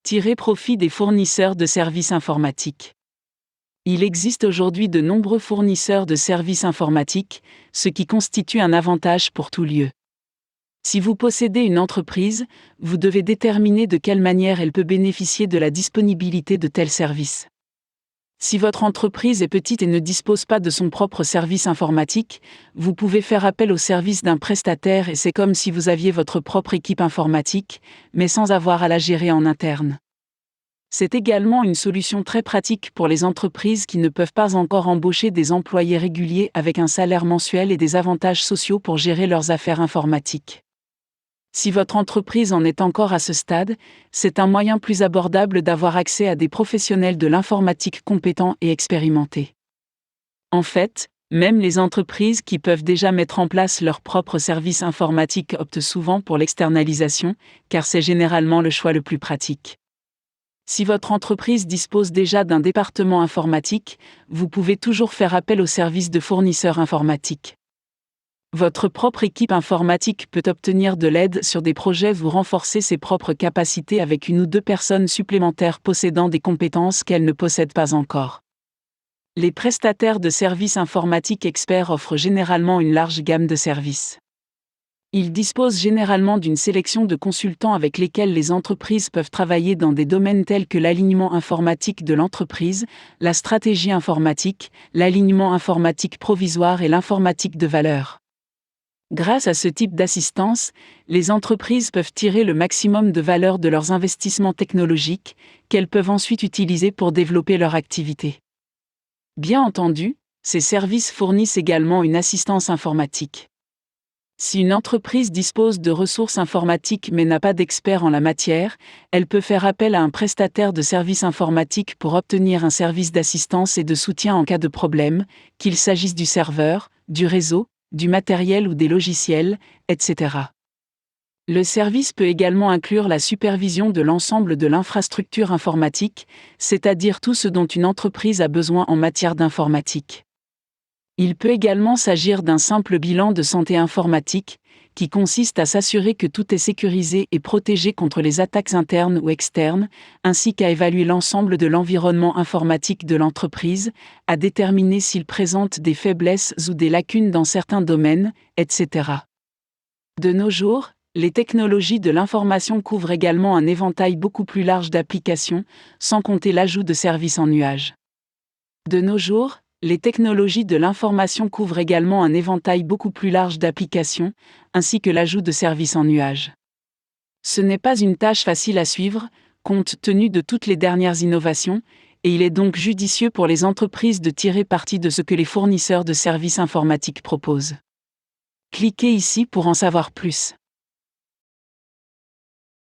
Tirer profit des fournisseurs de services informatiques. Il existe aujourd'hui de nombreux fournisseurs de services informatiques, ce qui constitue un avantage pour tout lieu. Si vous possédez une entreprise, vous devez déterminer de quelle manière elle peut bénéficier de la disponibilité de tels services. Si votre entreprise est petite et ne dispose pas de son propre service informatique, vous pouvez faire appel au service d'un prestataire et c'est comme si vous aviez votre propre équipe informatique, mais sans avoir à la gérer en interne. C'est également une solution très pratique pour les entreprises qui ne peuvent pas encore embaucher des employés réguliers avec un salaire mensuel et des avantages sociaux pour gérer leurs affaires informatiques. Si votre entreprise en est encore à ce stade, c'est un moyen plus abordable d'avoir accès à des professionnels de l'informatique compétents et expérimentés. En fait, même les entreprises qui peuvent déjà mettre en place leur propre service informatique optent souvent pour l'externalisation, car c'est généralement le choix le plus pratique. Si votre entreprise dispose déjà d'un département informatique, vous pouvez toujours faire appel aux services de fournisseurs informatiques. Votre propre équipe informatique peut obtenir de l'aide sur des projets ou renforcer ses propres capacités avec une ou deux personnes supplémentaires possédant des compétences qu'elles ne possèdent pas encore. Les prestataires de services informatiques experts offrent généralement une large gamme de services. Ils disposent généralement d'une sélection de consultants avec lesquels les entreprises peuvent travailler dans des domaines tels que l'alignement informatique de l'entreprise, la stratégie informatique, l'alignement informatique provisoire et l'informatique de valeur. Grâce à ce type d'assistance, les entreprises peuvent tirer le maximum de valeur de leurs investissements technologiques, qu'elles peuvent ensuite utiliser pour développer leur activité. Bien entendu, ces services fournissent également une assistance informatique. Si une entreprise dispose de ressources informatiques mais n'a pas d'experts en la matière, elle peut faire appel à un prestataire de services informatiques pour obtenir un service d'assistance et de soutien en cas de problème, qu'il s'agisse du serveur, du réseau, du matériel ou des logiciels, etc. Le service peut également inclure la supervision de l'ensemble de l'infrastructure informatique, c'est-à-dire tout ce dont une entreprise a besoin en matière d'informatique. Il peut également s'agir d'un simple bilan de santé informatique, qui consiste à s'assurer que tout est sécurisé et protégé contre les attaques internes ou externes, ainsi qu'à évaluer l'ensemble de l'environnement informatique de l'entreprise, à déterminer s'il présente des faiblesses ou des lacunes dans certains domaines, etc. De nos jours, les technologies de l'information couvrent également un éventail beaucoup plus large d'applications, sans compter l'ajout de services en nuage. De nos jours, les technologies de l'information couvrent également un éventail beaucoup plus large d'applications, ainsi que l'ajout de services en nuage. Ce n'est pas une tâche facile à suivre, compte tenu de toutes les dernières innovations, et il est donc judicieux pour les entreprises de tirer parti de ce que les fournisseurs de services informatiques proposent. Cliquez ici pour en savoir plus.